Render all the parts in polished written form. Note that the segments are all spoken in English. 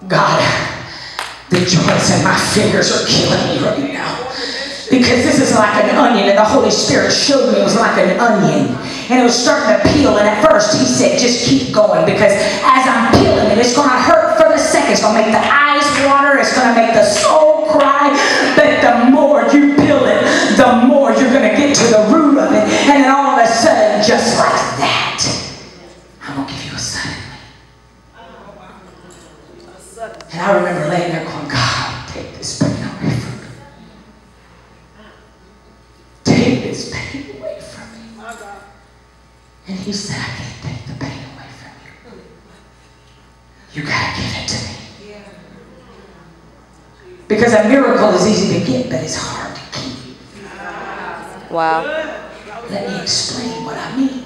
God, the joints in my fingers are killing me right now. Because this is like an onion, and the Holy Spirit showed me it was like an onion. And it was starting to peel, and at first he said, just keep going, because as I'm peeling it, it's going to hurt for the second. It's going to make the eyes water, it's going to make the soul cry. But the more you peel it, the more you're going to get to the root of it. And then all of a sudden, just like that, I'm going to give you a suddenly. And I remember laying there going, God, take this pain away from me. Take this pain away from me. And he said, I can't take the pain away from you. You got to give it to me. Because a miracle is easy to get, but it's hard to keep. Wow. Let me explain what I mean.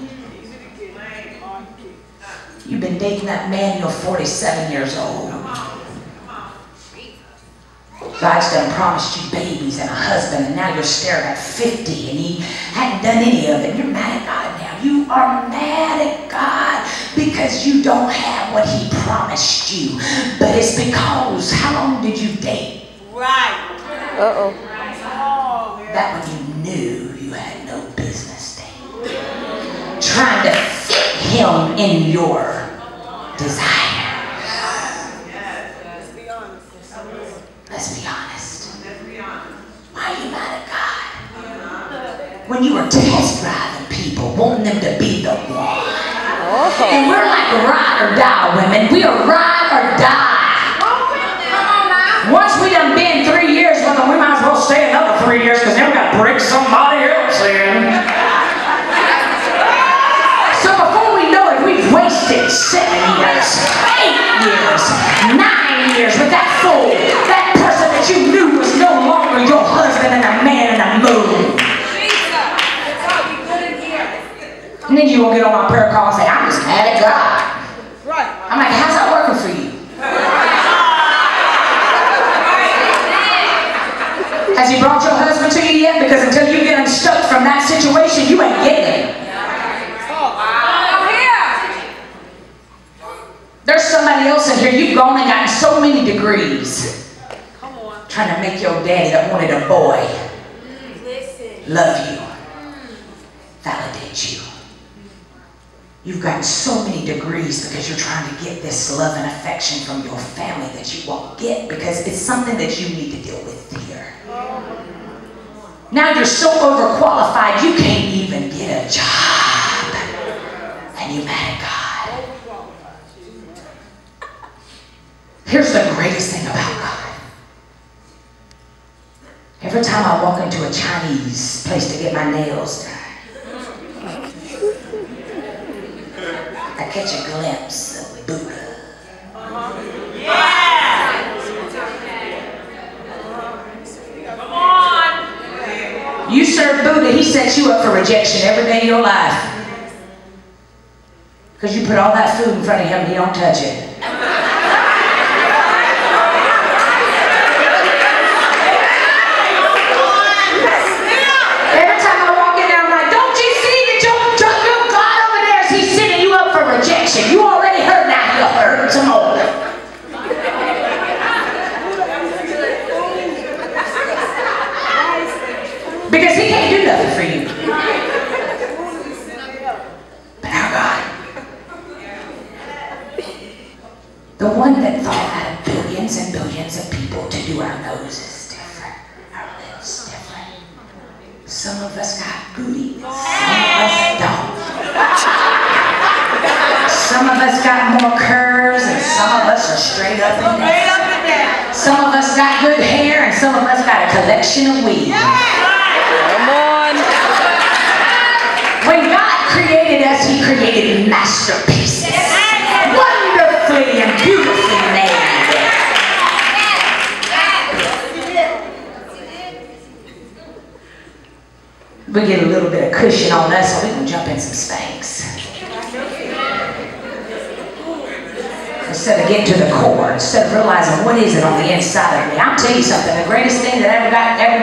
You've been dating that man, you're 47 years old. God's done promised you babies and a husband, and now you're staring at 50 and he hadn't done any of it. You're mad at God now. You are mad at God because you don't have what he promised you. But it's because, how long did you date? Right. Uh-oh. That when you knew you had no business dating. Trying to fit him in your desire. Let's be honest. Why are you mad at God? When you were test driving people, wanting them to be the one. Oh. And we're like ride or die women. We are ride or die. Once we done been 3 years with them, we might as well stay another 3 years, because then we got to break somebody else in. So before we know it, we've wasted 7 years, 8 years, 9 years with that fool, that person that you knew was no longer your husband and a man in a moon. And then you will get on my prayer call and say, I'm just mad at God. Right. I'm like, how's that working for you? Has he brought your husband to you yet? Because until you get unstuck from that situation, you ain't getting it. There's somebody else in here, you've gone and gotten so many degrees. Come on. Trying to make your daddy that wanted a boy love you, validate you. You've gotten so many degrees because you're trying to get this love and affection from your family that you won't get, because it's something that you need to deal with here. Now you're so overqualified you can't even get a job, and you're mad at God. Here's the greatest thing about God. Every time I walk into a Chinese place to get my nails done, I catch a glimpse of Buddha. Yeah. Come on. You serve Buddha, he sets you up for rejection every day of your life. Because you put all that food in front of him and he don't touch it. You already heard that, you'll hurt some more. Because he can't do nothing for you. But our God, the one that thought out of billions and billions of people to do our noses different, our lips different. Some of us got booty, some of us don't. Some of us got more curves, and some of us are straight up and down. Some of us got good hair, and some of us got a collection of weeds. Come on. When God created us, he created masterpieces. Wonderfully and beautifully made. We get a little bit of cushion on us, so we can jump in some spanks. Instead of getting to the core, instead of realizing what is it on the inside of me. I'll tell you something, the greatest thing that ever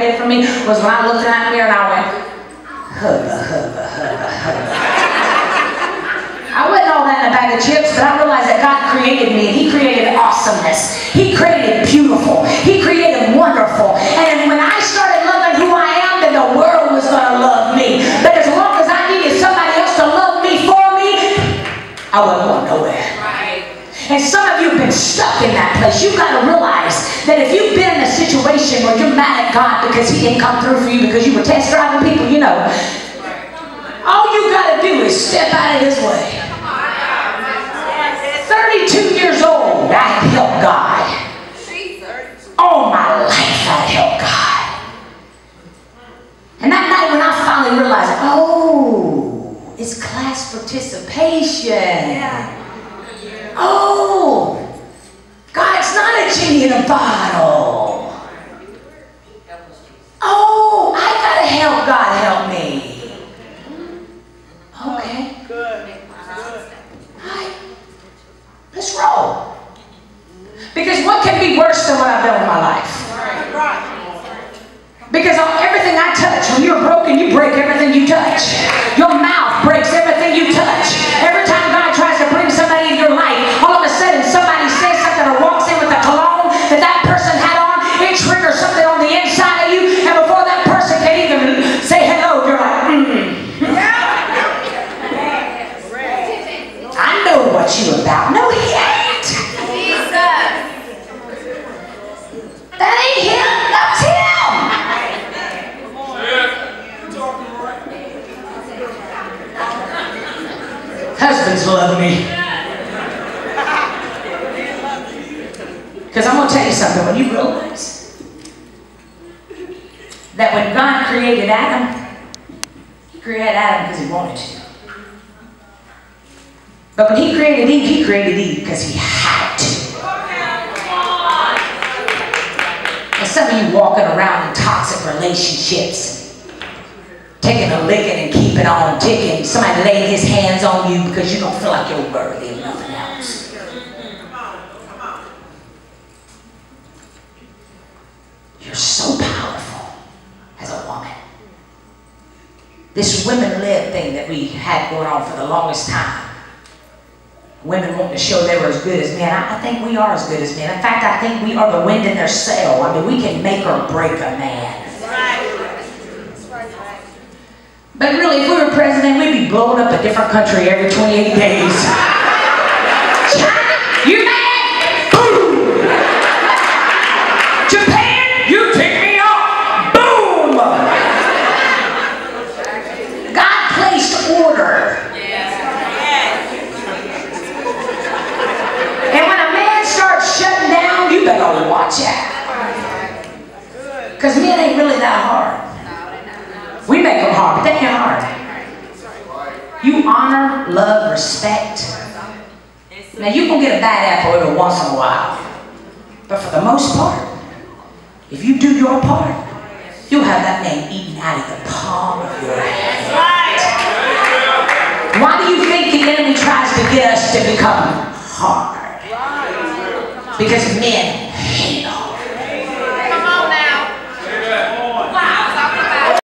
did for me was when I looked in that mirror and I went, hubba, hubba, hubba, hubba. I wasn't all that in a bag of chips, but I realized that God created me and he created awesome. awesomeness. He created beautiful. He created wonderful. And when I started loving who I am, then the world was going to love me. But as long as I needed somebody else to love me for me, I wasn't going nowhere. And some of you have been stuck in that place. You've got to realize that if you've been in a situation where you're mad at God because He didn't come through for you because you were test driving people, you know, all you got to do is step out of His way. 32 years old, I had helped God. All my life, I had helped God. And that night when I finally realized, oh, it's class participation. Oh, God's not a genie in a bottle. Oh, I gotta help God help me. Okay. Good. Alright. Let's roll. Because what can be worse than what I've done with my life? Because everything I touch, when you're broken, you break everything you touch. Your mouth breaks everything you touch. Every time God tries to bring somebody in your life, all of a sudden somebody says something or walks in with a cologne that person had on, it triggers something on the inside of you, and before that person can even say hello, you're like, I know what you about. No, he ain't. That ain't him. That was him. Husbands love me. Because I'm going to tell you something. When you realize that when God created Adam, He created Adam because He wanted to. But when He created Eve because He had to. And some of you walking around in toxic relationships, taking a licking and keeping on ticking. Somebody laying his hands on you because you don't feel like you're worthy of nothing else. You're so powerful as a woman. This women lib thing that we had going on for the longest time. Women wanting to show they were as good as men. I think we are as good as men. In fact, I think we are the wind in their sail. I mean, we can make or break a man. But really, if we were president, we'd be blowing up a different country every 28 days. China, you mad? Boom! Japan, you tick me off. Boom! God placed order. And when a man starts shutting down, you better watch out. Because men ain't really that hard. We make them hard, but they ain't hard. You honor, love, respect. Now you can get a bad apple every once in a while. But for the most part, if you do your part, you'll have that man eaten out of the palm of your hand. Why do you think the enemy tries to get us to become hard? Because men hate hard.